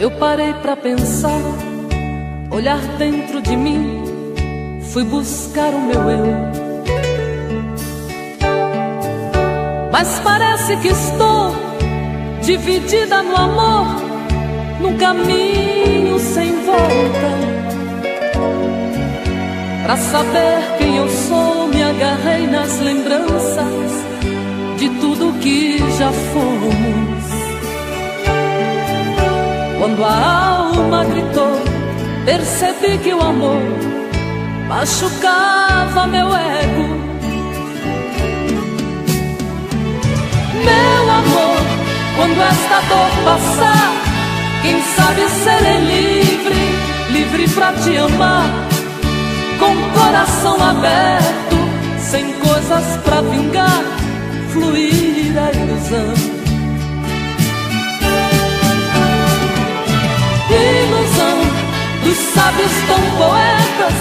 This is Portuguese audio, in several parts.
Eu parei pra pensar, olhar dentro de mim, fui buscar o meu eu. Mas parece que estou dividida no amor, num caminho sem volta. Pra saber quem eu sou, me agarrei nas lembranças de tudo que já fomos. Quando a alma gritou, percebi que o amor machucava meu ego. Meu amor, quando esta dor passar, quem sabe serei livre, livre pra te amar, com coração aberto, sem coisas pra vingar, fluir a ilusão. Ilusão dos sábios tão poetas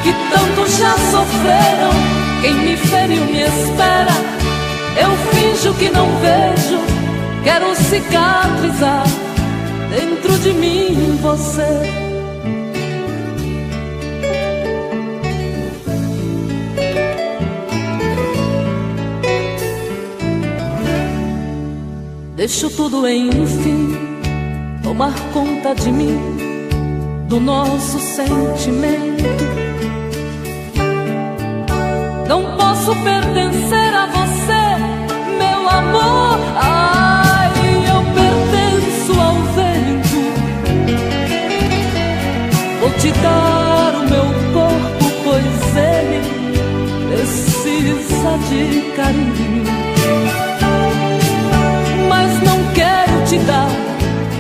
que tanto já sofreram. Quem me feriu me espera, eu finjo que não vejo, quero cicatrizar dentro de mim você. Deixo tudo enfim tomar conta de mim, do nosso sentimento. Não posso pertencer a você, meu amor. Ai, eu pertenço ao vento. Vou te dar o meu corpo, pois ele precisa de carinho. Mas não quero te dar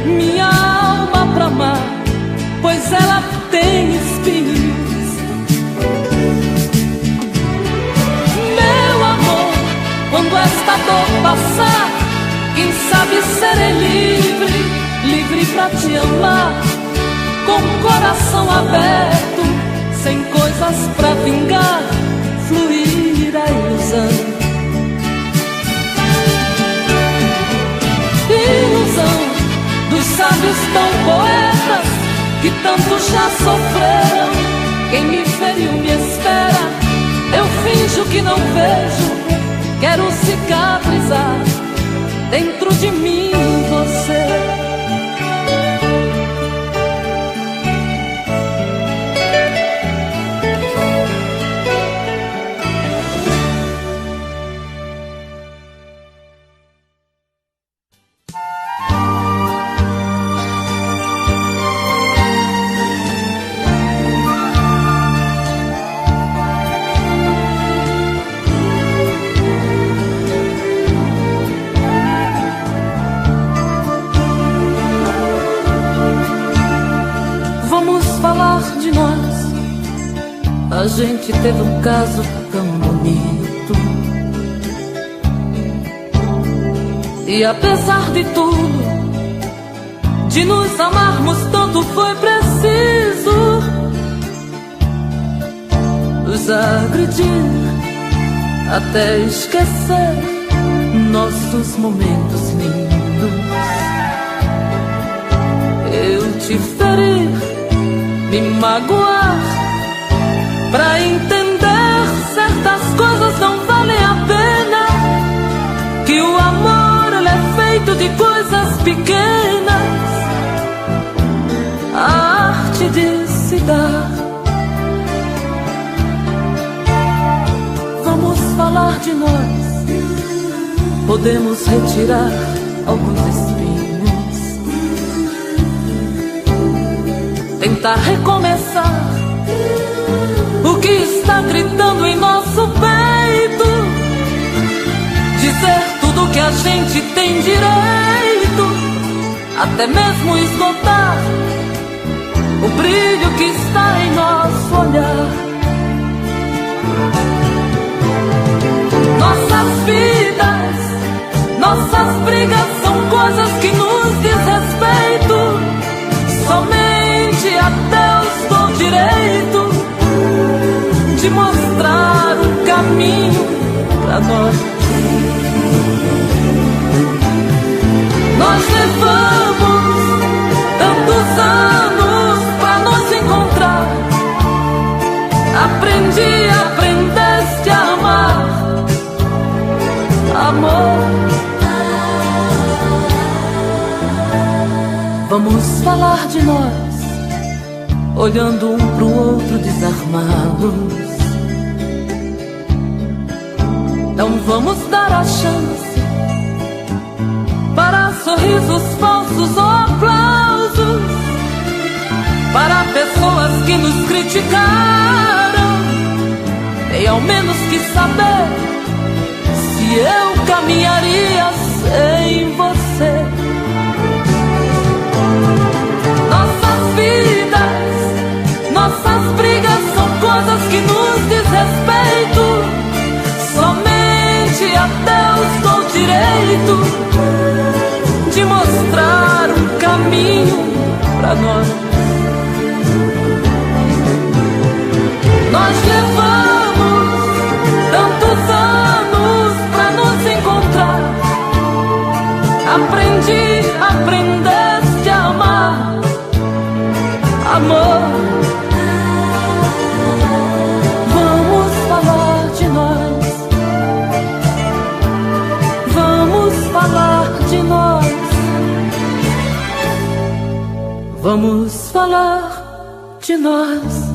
minha alma pra amar, pois ela tem espinhos. Meu amor, quando esta dor passar, quem sabe serei livre, livre pra te amar, com coração aberto, sem coisas pra vingar, fluir a ilusão. Ilusão dos sábios tão poetas que tanto já sofreram. Quem me feriu me espera, eu finjo que não vejo, quero cicatrizar dentro de mim você. A gente teve um caso tão bonito, e apesar de tudo, de nos amarmos tanto, foi preciso nos agredir até esquecer nossos momentos lindos. Eu te feri, me magoar, pra entender certas coisas não valem a pena, que o amor ele é feito de coisas pequenas, a arte de se dar. Vamos falar de nós, podemos retirar alguns espinhos, tentar recomeçar o que está gritando em nosso peito, dizer tudo que a gente tem direito, até mesmo esgotar o brilho que está em nosso olhar. Nossas vidas, nossas brigas são coisas que nos diz respeito, somente a Deus dou direito de mostrar um caminho pra nós. Nós levamos tanto Vamos falar de nós, olhando um pro outro desarmados. Não vamos dar a chance para sorrisos falsos ou aplausos, para pessoas que nos criticaram. Tem ao menos que saber se eu caminharia sem você. Nossas vidas, nossas brigas são coisas que nos diz respeito. Somente a Deus dou direito de mostrar um caminho pra nós. Nós levamos tantos anos pra nos encontrar. Aprendeste a amar, amor. Vamos falar de nós. Vamos falar de nós. Vamos falar de nós.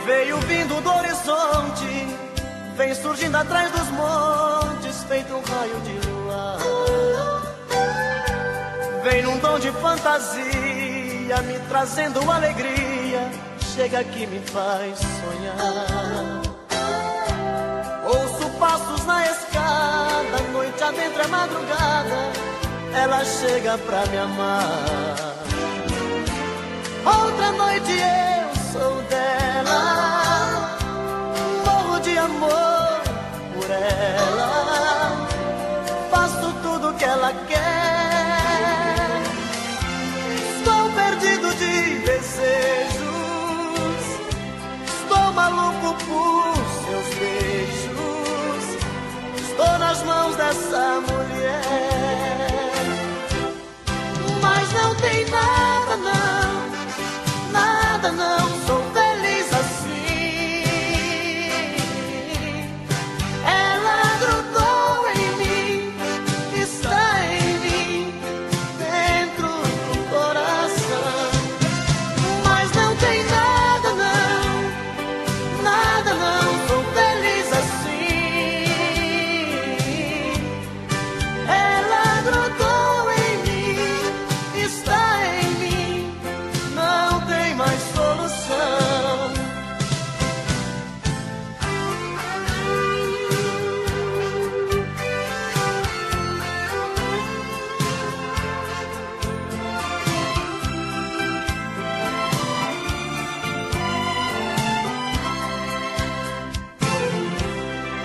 Veio vindo do horizonte, vem surgindo atrás dos montes, feito um raio de luar. Vem num tom de fantasia, me trazendo alegria, chega aqui me faz sonhar. Ouço passos na escada, noite adentro é madrugada, ela chega pra me amar. Outra noite eu sou dela, morro de amor por ela, faço tudo que ela quer. Estou perdido de desejos, estou maluco por seus beijos, estou nas mãos dessa mulher. Mas não tem nada não, nada não, sou feliz assim. Ela grudou em mim, está em mim, dentro do coração. Mas não tem nada não, sou feliz assim. Ela grudou em mim, está em mim, não tem mais solução.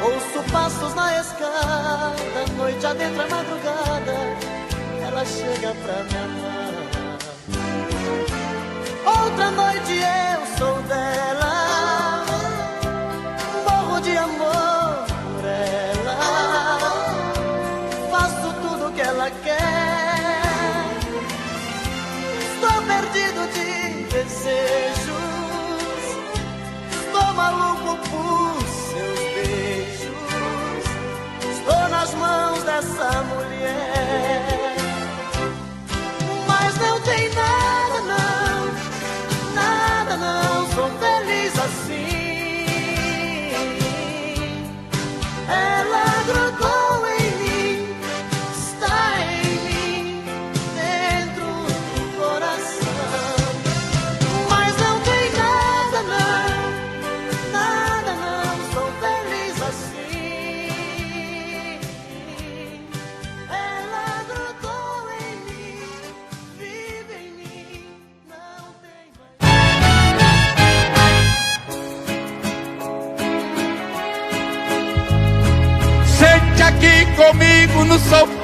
Ouço passos na escada, noite adentro é madrugada, ela chega pra me amar. Outra noite eu sou dela, morro de amor por ela, faço tudo que ela quer. Estou perdido de desejos, estou maluco por seus beijos, estou nas mãos dessa mulher. Mas não tem nada não, nada não, sou feliz assim. Ela grudou em mim, está em mim, dentro do coração. Mas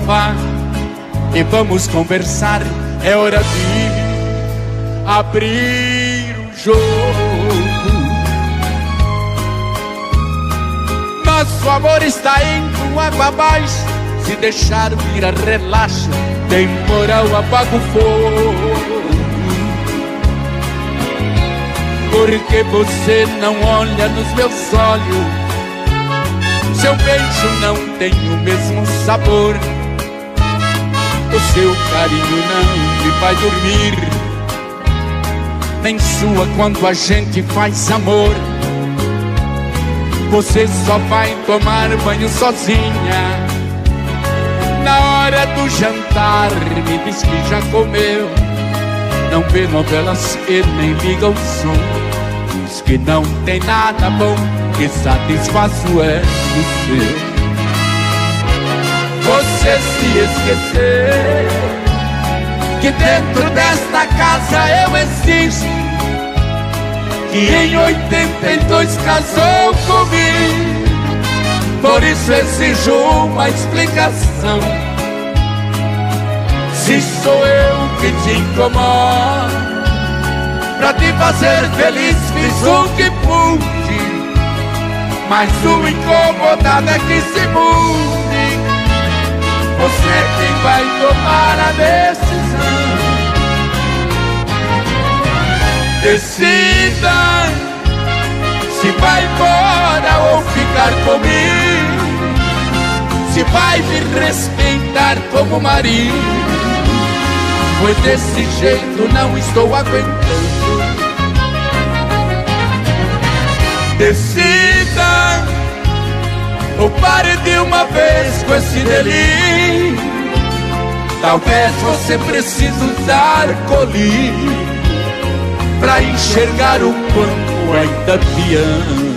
sofá e vamos conversar. É hora de abrir o jogo. Nosso amor está indo água abaixo. Se deixar virar relaxa, temporal apaga o fogo. Porque você não olha nos meus olhos, seu beijo não tem o mesmo sabor, o seu carinho não me vai dormir, nem sua quando a gente faz amor. Você só vai tomar banho sozinha, na hora do jantar me diz que já comeu. Não vê novelas e nem liga o som, diz que não tem nada bom que satisfaça o ego seu. Você se esqueceu que dentro desta casa eu existo, que em 82 casou comigo. Por isso exijo uma explicação. Se sou eu que te incomodo, pra te fazer feliz fiz o que pude, mas o incomodado é que se mude. Você é quem vai tomar a decisão. Decida se vai embora ou ficar comigo, se vai me respeitar como marido. Pois desse jeito não estou aguentando. Decida ou pare de uma vez com esse delírio. Talvez você precise usar colírio pra enxergar o quanto ainda te amo.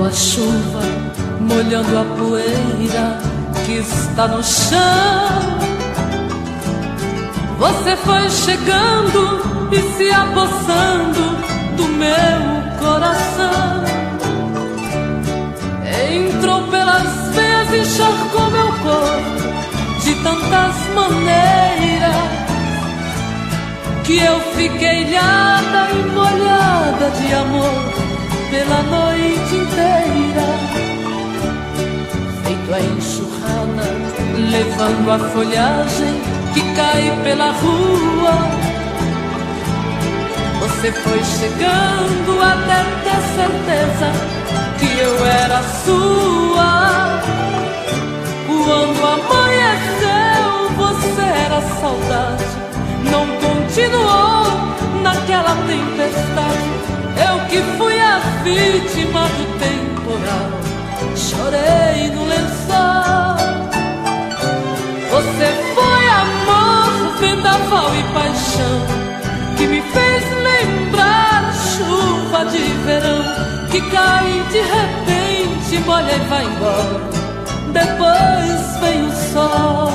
A chuva molhando a poeira que está no chão. Você foi chegando e se apossando do meu coração. Entrou pelas veias e encharcou meu corpo de tantas maneiras que eu fiquei ilhada e molhada de amor pela noite inteira. Feito a enxurrada, levando a folhagem que cai pela rua. Você foi chegando até ter certeza que eu era sua. Quando amanheceu, você era saudade, não continuou naquela tempestade. Eu que fui a vítima do temporal, chorei no lençol. Você foi amor, vendaval e paixão, que me fez lembrar chuva de verão, que cai de repente, molha e vai embora. Depois vem o sol.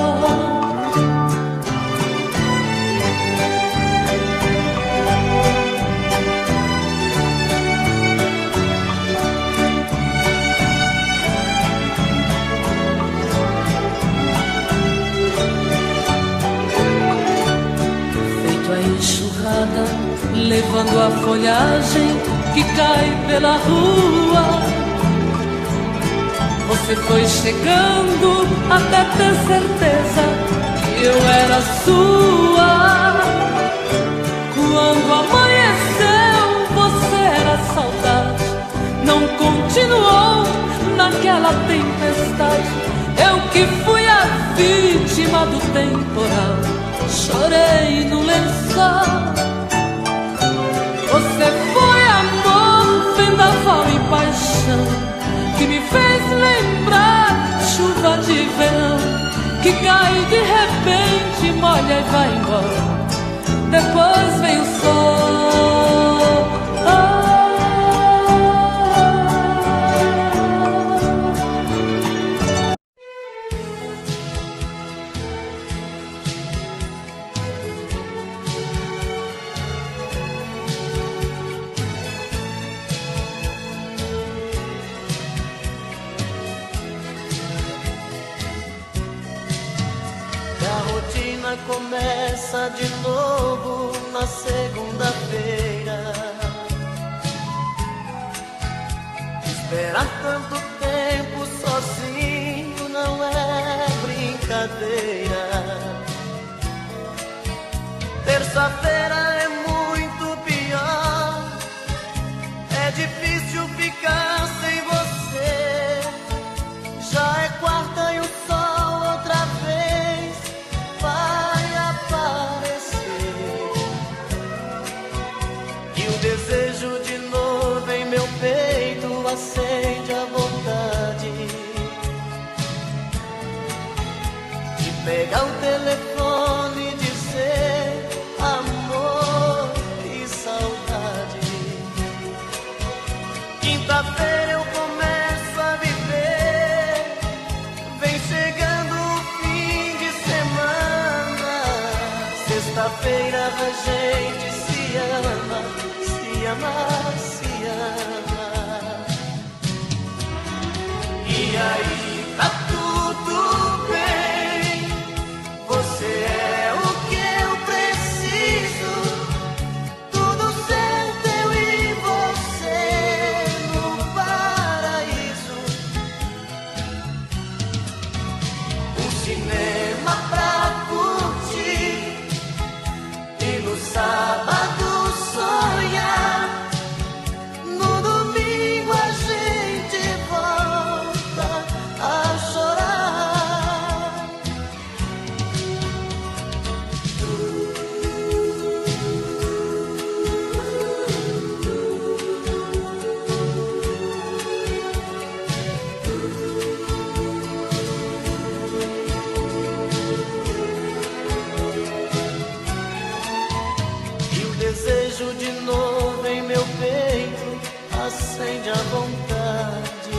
Levando a folhagem que cai pela rua. Você foi chegando até ter certeza que eu era sua. Quando amanheceu, você era saudade, não continuou naquela tempestade. Eu que fui a vítima do temporal, chorei no lençol. Você foi amor, vendaval e paixão, que me fez lembrar chuva de verão, que cai de repente, molha e vai embora. Depois vem o sol. semana começa de novo na segunda-feira. Esperar tanto tempo sozinho não é brincadeira. Terça-feira é muito pior, é difícil ficar sem você. Já é quarta e o sol outra vez vai aparecer. E o desejo de novo em meu peito acende a vontade de pegar o telefone e dizer amor e saudade. Quinta-feira eu começo a viver, vem chegando o fim de semana. Sexta-feira a gente se ama, se ama, se ama. E aí tá tudo bem, você é o que eu preciso. Tudo certo, eu e você no paraíso. Um cinema pra curtir e no sábado sonhar. No domingo a gente volta a chorar. E o desejo de novo em meu peito acende a vontade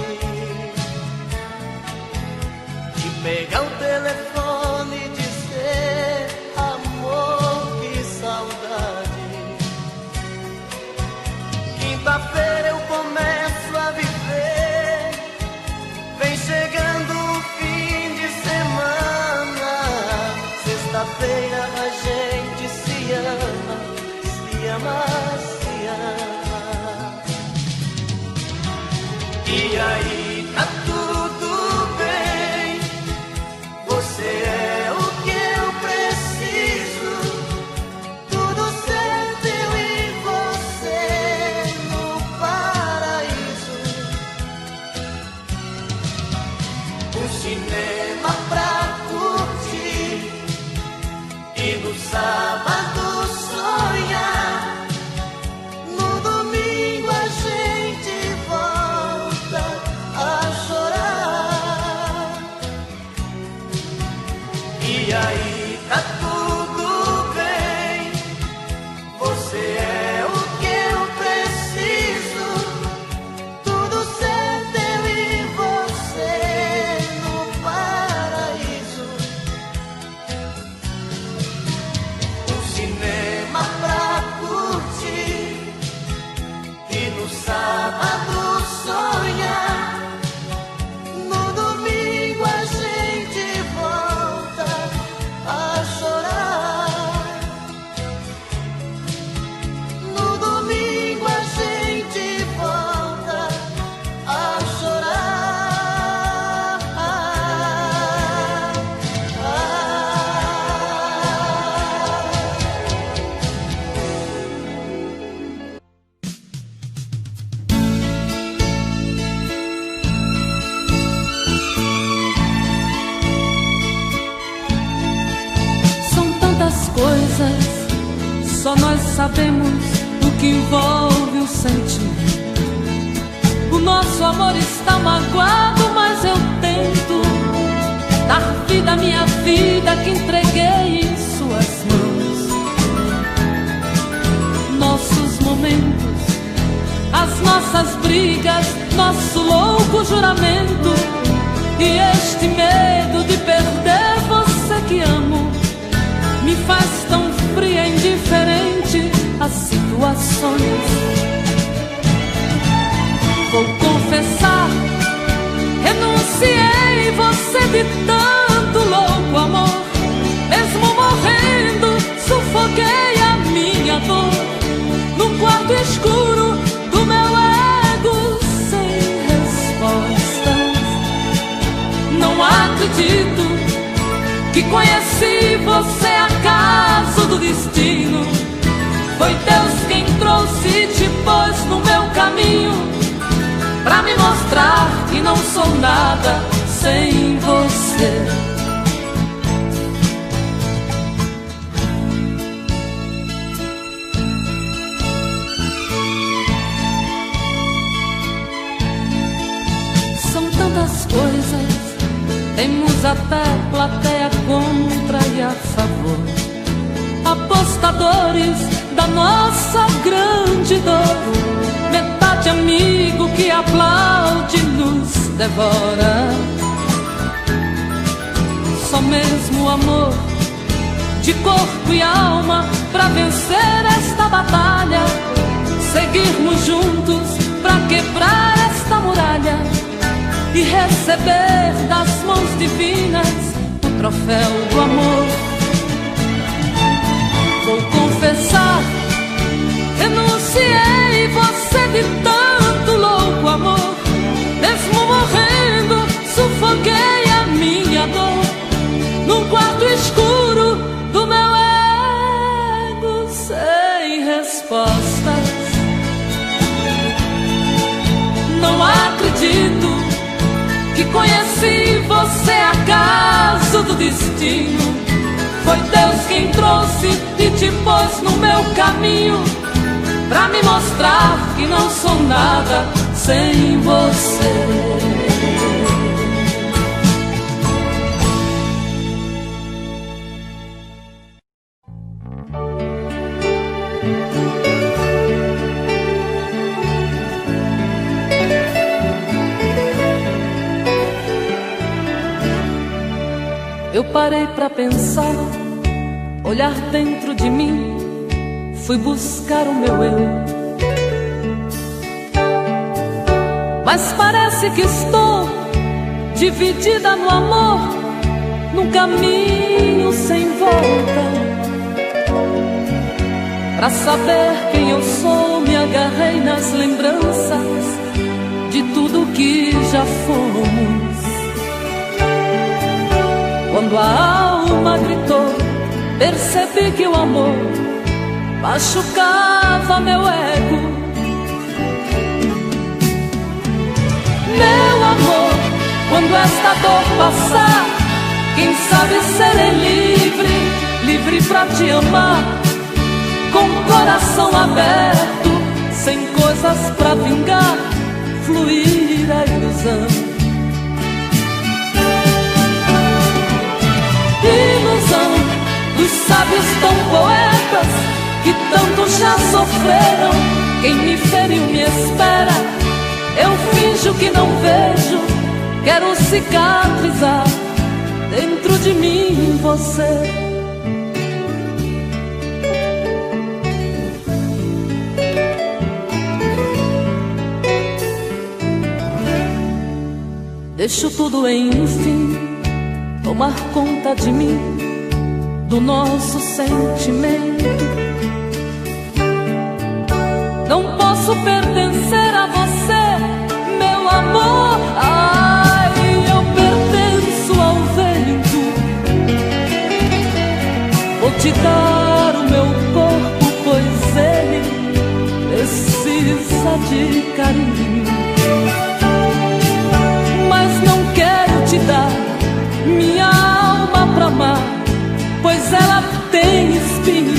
de pegar o telefone e dizer amor, que saudade. Quinta-feira eu começo a viver, vem chegando o fim de semana. Sexta-feira a gente se ama, se ama, se ama. E aí tá tudo bem, você é o que eu preciso. Tudo certo, eu e você no paraíso. Um cinema pra curtir e no sábado sonhar. No domingo a gente volta a chorar. E aí tá tudo bem, você é o que eu preciso. Tudo certo, eu e você no paraíso. Um cinema pra curtir e no sábado sonhar. No domingo a gente volta a chorar. No domingo a gente volta a chorar. São tantas coisas, só nós sabemos o que envolve o sentir. O nosso amor está magoado, mas eu tento dar vida à minha vida que entreguei em suas mãos. Nossos momentos, as nossas brigas, nosso louco juramento e este medo de perder você que amo me faz tão fria e indiferente às situações. Vou confessar, renunciei você de tanto louco amor, mesmo morrendo que conheci você acaso do destino. Foi Deus quem trouxe e te pôs no meu caminho, pra me mostrar que não sou nada sem você. São tantas coisas, temos até plateia contra e a favor, apostadores da nossa grande dor, metade amigo que aplaude nos devora. Só mesmo o amor de corpo e alma pra vencer esta batalha, seguirmos juntos pra quebrar esta muralha e receber das mãos divinas o troféu do amor. Vou confessar, renunciei você de tanto louco amor. Mesmo morrendo, sufoquei a minha dor num quarto escuro do meu ego sem respostas. Não acredito que conheci você acaso do destino. Foi Deus quem trouxe e te pôs no meu caminho, pra me mostrar que não sou nada sem você. Eu parei pra pensar, olhar dentro de mim, fui buscar o meu eu. Mas parece que estou dividida no amor, num caminho sem volta. Pra saber quem eu sou, me agarrei nas lembranças de tudo que já fomos. Quando a alma gritou, percebi que o amor machucava meu ego. Meu amor, quando esta dor passar, quem sabe serei livre, livre pra te amar, com o coração aberto, sem coisas pra vingar, fluir a ilusão. Ilusão dos sábios tão poetas que tanto já sofreram. Quem me feriu me espera, eu finjo que não vejo, quero cicatrizar dentro de mim você. Deixo tudo enfim tomar conta de mim, do nosso sentimento. Não posso pertencer a você, meu amor. Ai, eu pertenço ao vento. Vou te dar o meu corpo, pois ele precisa de carinho. Mas não quero te dar minha alma pra amar, pois ela tem espinhos.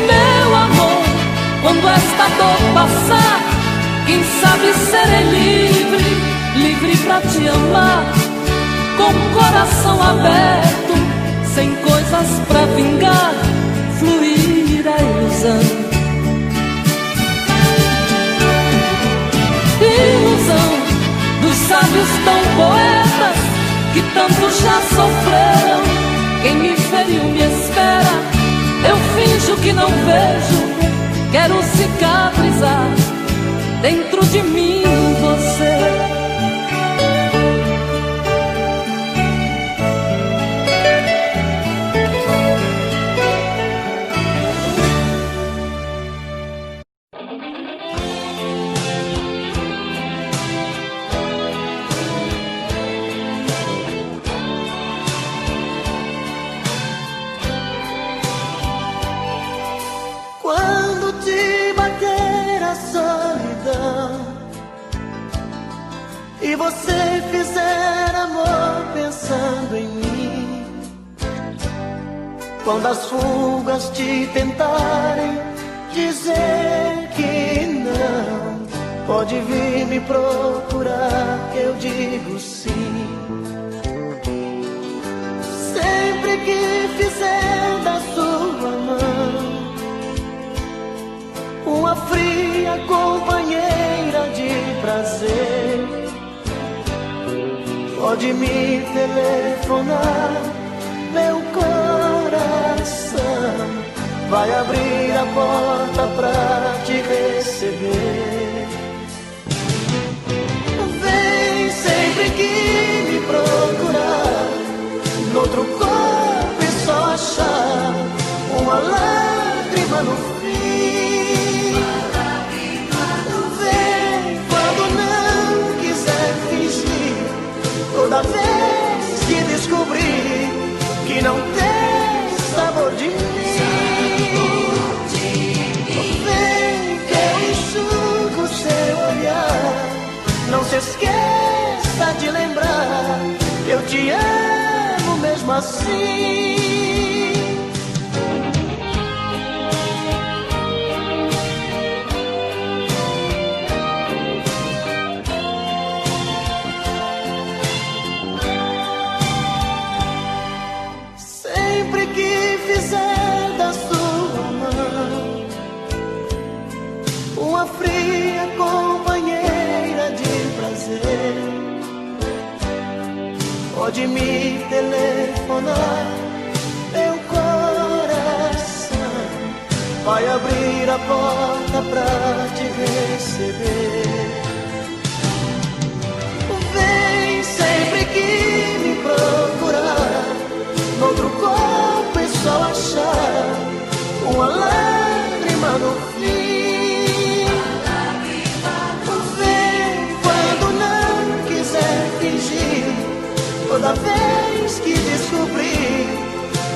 Meu amor, quando esta dor passar, quem sabe serei livre, livre pra te amar, com o coração aberto, sem coisas pra vingar, fluir a ilusão. Ilusão dos sábios tão poetas que tanto já sofreram. Quem me feriu me espera, eu finjo que não vejo, quero cicatrizar dentro de mim você. você fizer amor pensando em mim, quando as fugas te tentarem dizer que não, pode vir me procurar, eu digo sim. Sempre que fizer da sua mão uma fria companheira de prazer, pode me telefonar, meu coração vai abrir a porta pra te receber. Vem sempre que me procurar, noutro corpo e só achar uma lágrima no fim. Vem quando não quiser fingir, toda vez que descobrir que não tem sabor de mim. Vem que eu enxugo seu olhar, não se esqueça de lembrar, eu te amo mesmo assim. Sempre que fizer da sua mão uma fria companheira de prazer, pode me telefonar, meu coração vai abrir a porta pra te receber. Vem sempre que me procurar, noutro corpo é só achar uma lágrima no fim. Vem quando não quiser fingir, toda vez que descobrir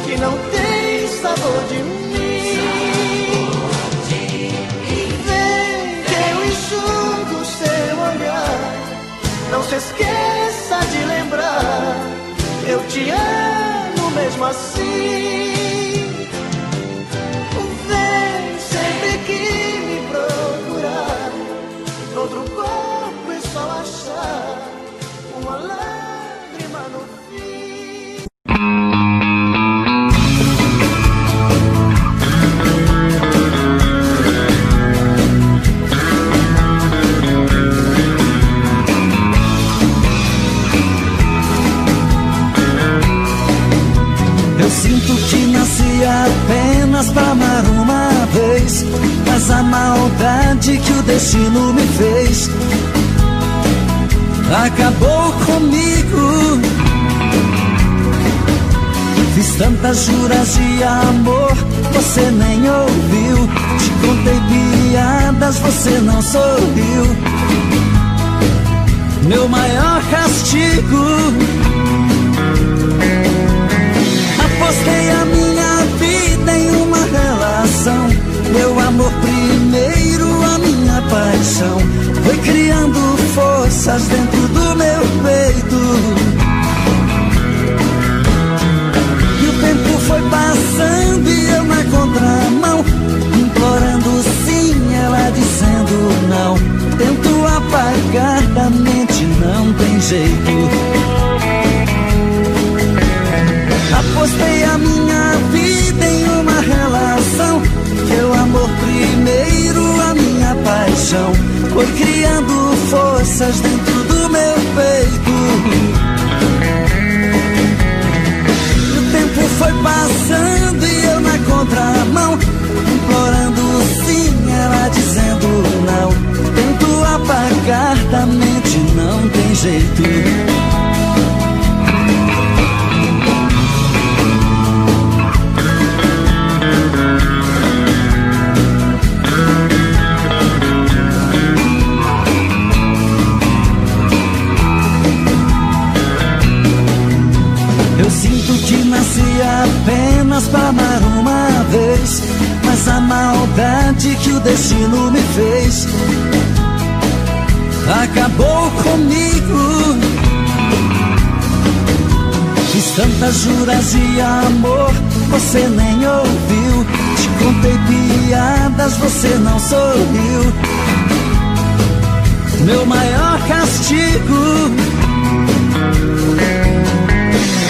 que não tem sabor de mim. Vem que eu enxugo seu olhar, não se esqueça de lembrar, eu te amo mesmo assim. Vem sempre que me procurar, noutro corpo é só achar uma lágrima no fim. Eu sinto que nasci apenas pra amar uma vez, mas a maldade que o destino me fez acabou comigo. Fiz tantas juras de amor, você nem ouviu. Te contei piadas, você não sorriu. Meu maior castigo, apostei a minha vida em uma relação. Meu amor primeiro, a minha paixão, foi criando forças dentro do meu peito. E o tempo foi passando e eu na contramão, implorando sim, ela dizendo não. Tento apagar da mente, não tem jeito. Apostei a minha vida em uma relação. Meu amor primeiro, a minha paixão, foi criando forças dentro do meu peito. E o tempo foi passando e eu na contramão, implorando sim, ela dizendo não. Tento apagar da mente, não tem jeito. Eu sinto que nasci apenas pra amar uma vez, mas a maldade que o destino me fez acabou comigo. Fiz tantas juras de amor, você nem ouviu. Te contei piadas, você não sorriu. Meu maior castigo,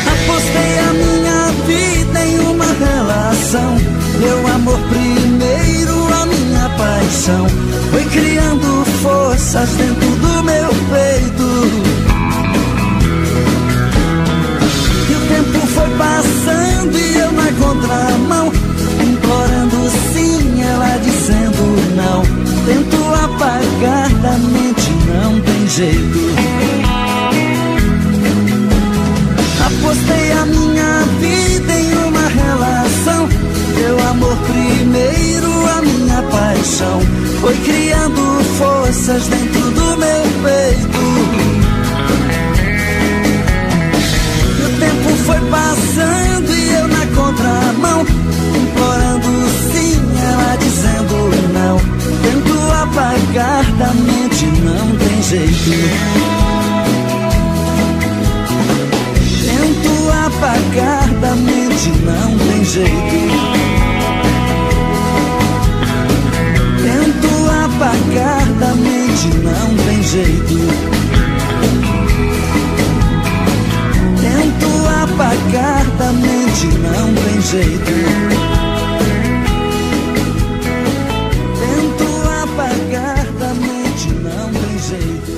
apostei a minha vida em uma relação. Meu amor primeiro, a minha paixão, foi criando forças dentro do meu peito. E o tempo foi passando e eu na contramão, implorando sim, ela dizendo não. Tento apagar da mente, não tem jeito. Apostei a minha vida em uma relação. Meu amor primeiro, a minha paixão, foi criando forças dentro do meu peito. E o tempo foi passando e eu na contramão, implorando sim, ela dizendo não. Tento apagar da mente, não tem jeito. Tento apagar da mente, não tem jeito. Tento apagar da mente, não tem jeito. Tento apagar da mente, não tem jeito. Tento apagar da mente, não tem jeito.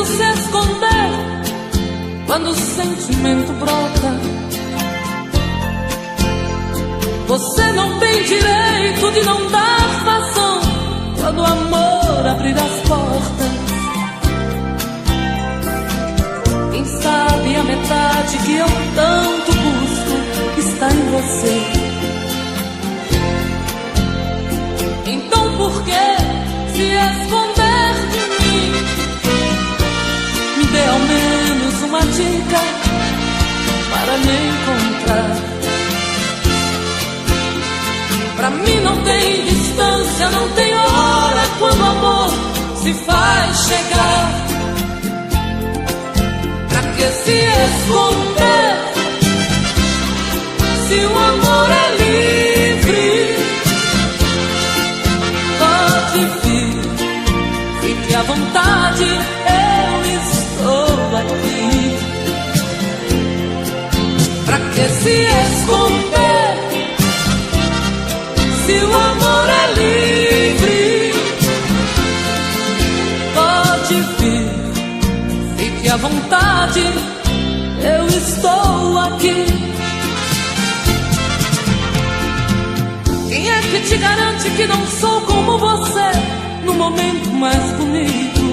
Se esconder quando o sentimento brota. Você não tem direito de não dar vazão quando o amor abrir as portas. Quem sabe a metade que eu tanto busco está em você. Então por que se esconder de mim? Me dê ao menos uma dica para me encontrar. Pra mim não tem distância, não tem hora quando o amor se faz chegar. Pra que se esconder se o amor é livre? Pode vir, fique à vontade, eu estou aqui. Pra que se esconder se o amor é livre? Pode vir, fique à vontade, eu estou aqui. Quem é que te garante que não sou como você no momento mais bonito?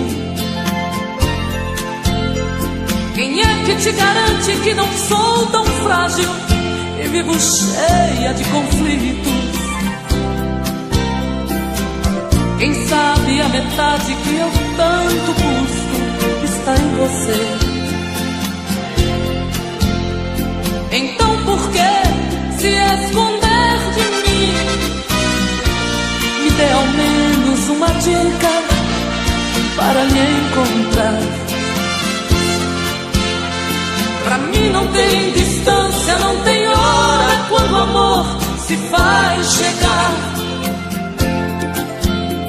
Quem é que te garante que não sou tão frágil e vivo cheia de conflitos? Quem sabe a metade que eu tanto busco está em você. Então por que se esconder de mim? Me dê ao menos uma dica para lhe encontrar. Pra mim não tem distância, não tem hora quando o amor se faz chegar.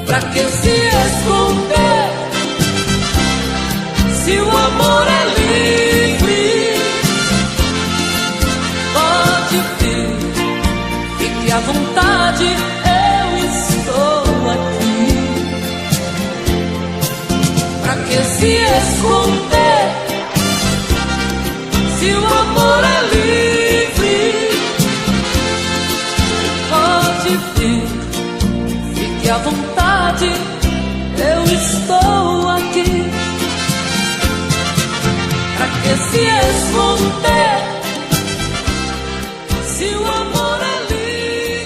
Pra que se esconder se o amor é livre? Pode vir, fique à vontade, eu estou aqui. Pra que se esconder se o amor é livre? Pode vir, fique à vontade, eu estou aqui. Pra que se esconder se o amor é livre?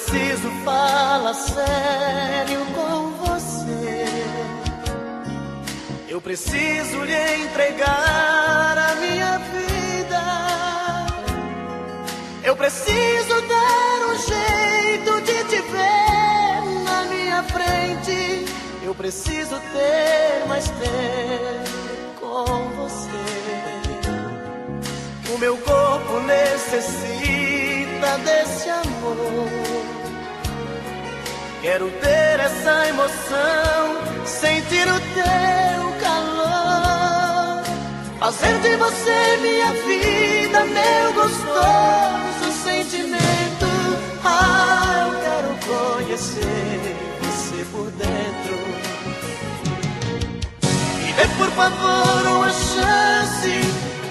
preciso falar sério com você. Eu preciso lhe entregar a minha vida. Eu preciso dar um jeito de te ver na minha frente. Eu preciso ter mais tempo com você. O meu corpo necessita desse amor. Quero ter essa emoção, sentir o teu calor, fazer de você minha vida, meu gostoso sentimento. Ah, eu quero conhecer você por dentro. Me dê por favor uma chance,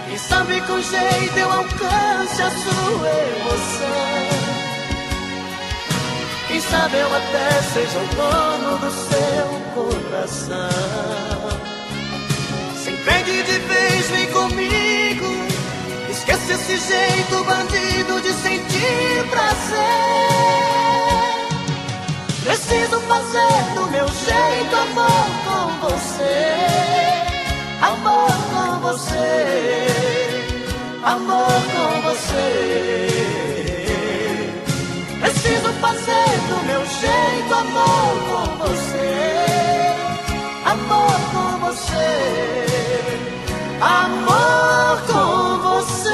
quem sabe com jeito eu alcance a sua emoção. Quem sabe eu até seja o dono do seu coração. Se entregue de vez, vem comigo. Esquece esse jeito bandido de sentir prazer. Preciso fazer do meu jeito amor com você. Amor com você. Amor com você. Preciso fazer do meu jeito amor com você. Amor com você. Amor com você.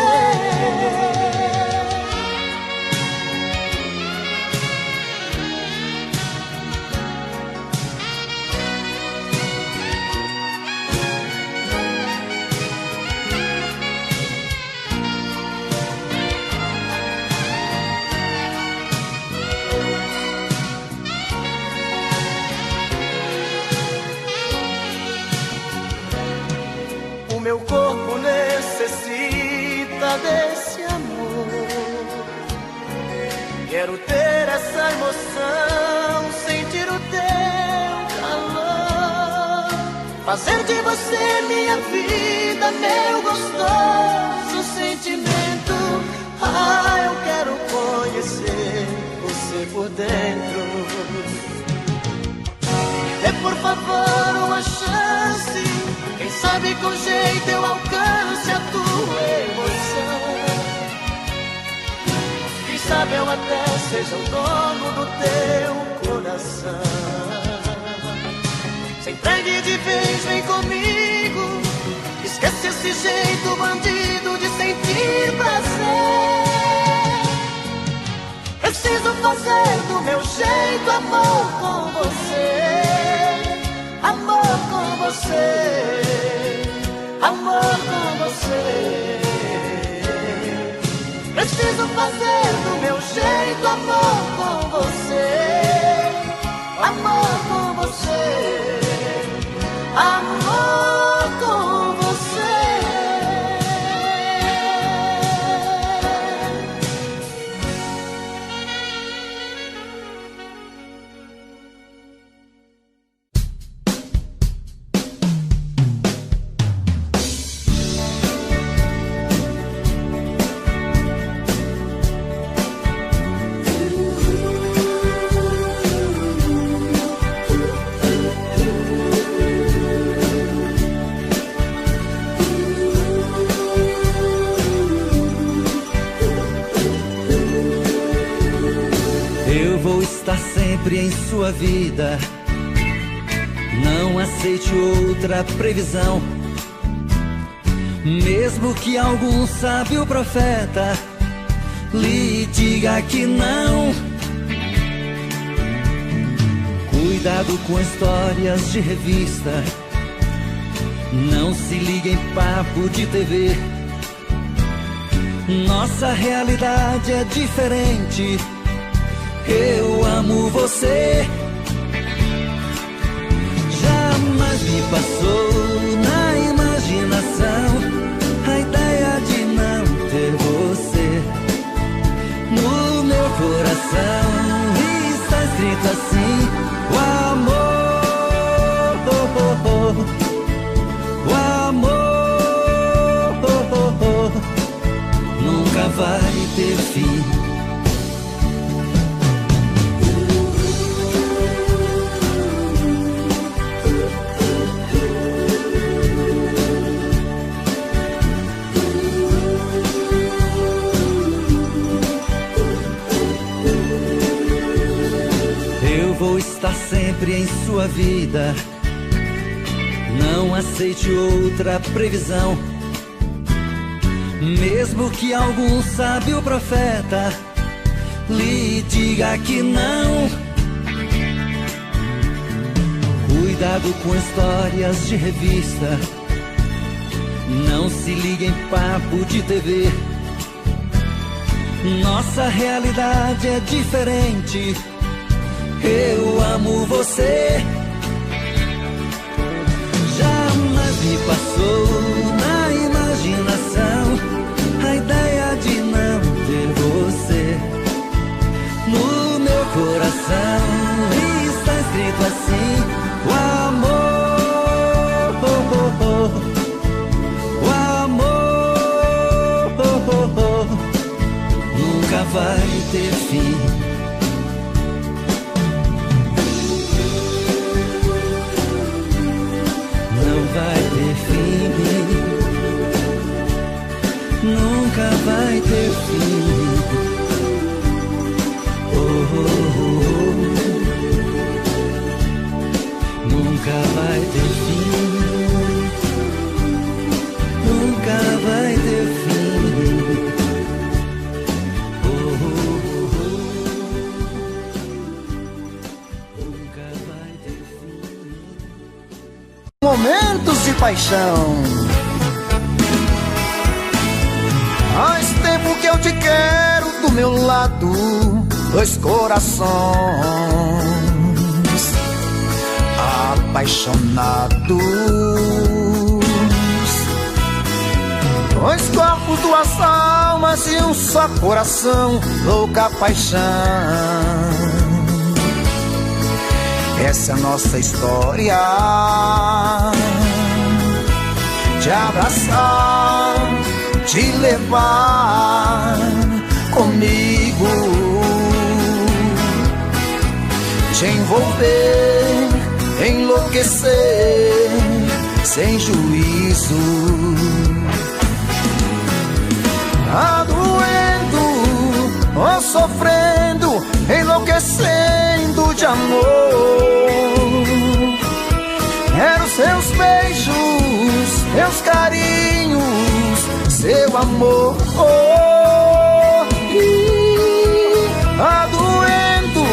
Meu corpo necessita desse amor. Quero ter essa emoção, sentir o teu calor, fazer de você minha vida, meu gostoso sentimento. Ah, eu quero conhecer você por dentro. Dê por favor uma chance, quem sabe com jeito eu alcance a tua emoção. Quem sabe eu até seja o dono do teu coração. Se entregue de vez, vem comigo. Esquece esse jeito bandido de sentir prazer. Preciso fazer do meu jeito amor com você. Amor com você, amor com você. Preciso fazer do meu jeito amor com você. Amor com você, amor com você. Em sua vida, não aceite outra previsão. Mesmo que algum sábio profeta lhe diga que não. Cuidado com histórias de revista, não se ligue em papo de TV. Nossa realidade é diferente. Eu amo você. Jamais me passou na imaginação a ideia de não ter você. No meu coração está escrito assim: o amor, o amor nunca vai ter fim. eu vou estar sempre em sua vida. Não aceite outra previsão, mesmo que algum sábio profeta lhe diga que não. Cuidado com histórias de revista, não se ligue em papo de TV. Nossa realidade é diferente. Eu amo você. Jamais me passou na imaginação a ideia de não ter você. No meu coração está escrito assim: o amor, o amor nunca vai ter fim. Não vai ter fim, nunca vai ter fim. Oh, oh, oh. Nunca vai ter fim, nunca vai ter fim. Oh, oh, oh. Nunca vai ter fim. Momentos de paixão. Faz tempo que eu te quero do meu lado, dois corações apaixonados, dois corpos, duas almas e um só coração, louca paixão. Essa é a nossa história, te abraçar, te levar comigo, te envolver, enlouquecer sem juízo. Tá doendo ou sofrendo, enlouquecendo de amor. Quero seus beijos, seus carinhos, seu amor. Tá doendo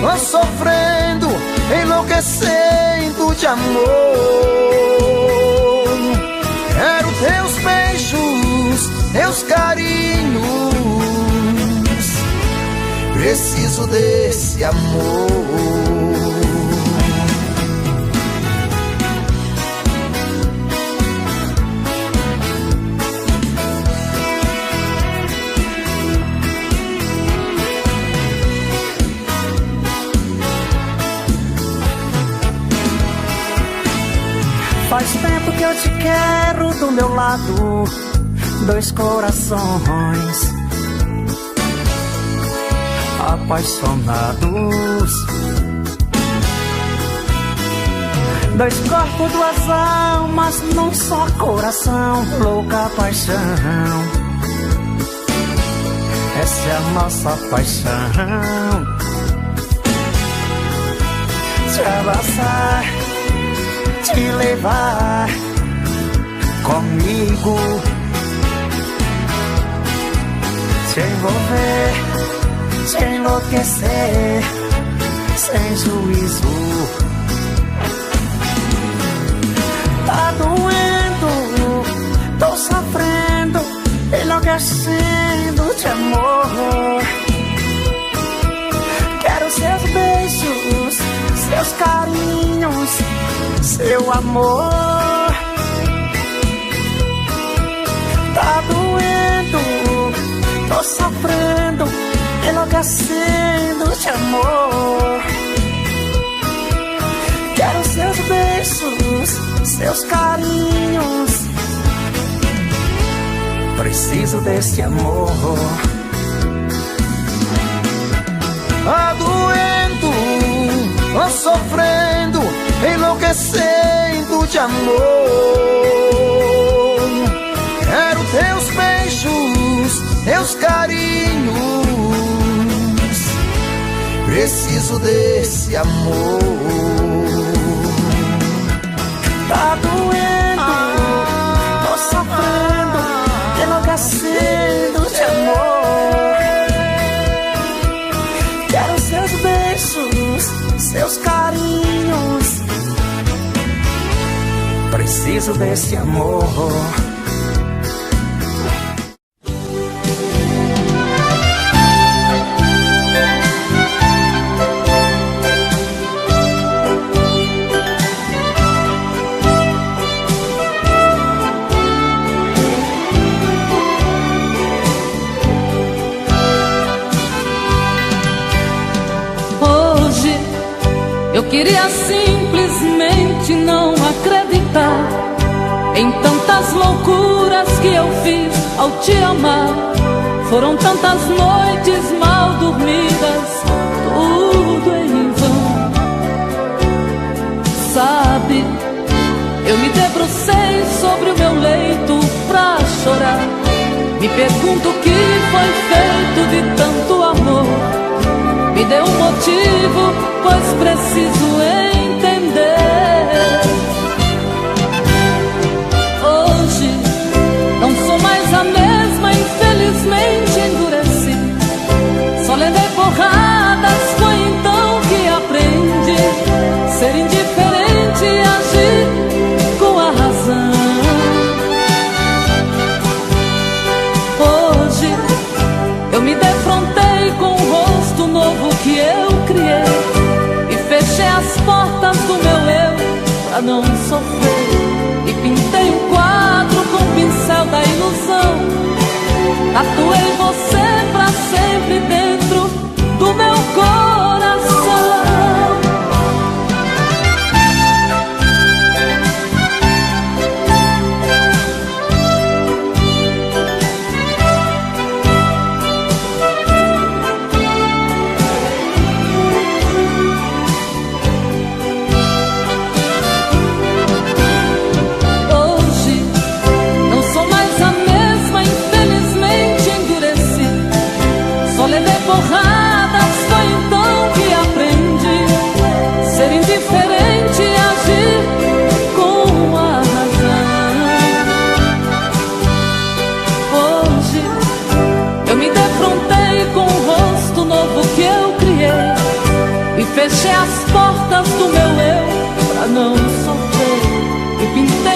ou sofrendo, enlouquecendo de amor. Quero teus beijos, teus carinhos, preciso desse amor. Faz tempo que eu te quero do meu lado, dois corações apaixonados, dois corpos, duas almas num só coração, louca paixão. Essa é a nossa paixão, te abraçar, te levar comigo, te envolver, te enlouquecer sem juízo. Tá doendo, tô sofrendo, enlouquecendo de amor. Quero seus beijos, seus carinhos, seu amor. Tá doendo, tô sofrendo, enlouquecendo de amor. Quero seus beijos, seus carinhos, preciso desse amor. Tá doendo, tô sofrendo, enlouquecendo de amor. Quero teus beijos, teus carinhos, preciso desse amor. Tá doendo, tô sofrendo, enlouquecendo de amor. Quero seus beijos, seus carinhos, preciso desse amor. Eu queria simplesmente não acreditar em tantas loucuras que eu fiz ao te amar. Foram tantas noites mal dormidas, tudo em vão. Sabe, eu me debrucei sobre o meu leito pra chorar. Me pergunto o que foi feito de tanto amor. Me dê um motivo, pois preciso entender. Hoje não sou mais a mesma, infelizmente endureci. Só levei porradas, foi então que aprendi ser indiferente e agir com a razão. Hoje eu me defrontei com o rosto novo que eu criei e fechei as portas do meu eu pra não sofrer. E pintei um quadro com o pincel da ilusão. Tatuei você pra sempre dentro do meu coração. Porradas, foi então que aprendi ser indiferente e agir com a razão. Hoje eu me defrontei com o rosto novo que eu criei e fechei as portas do meu eu pra não sofrer. E pintei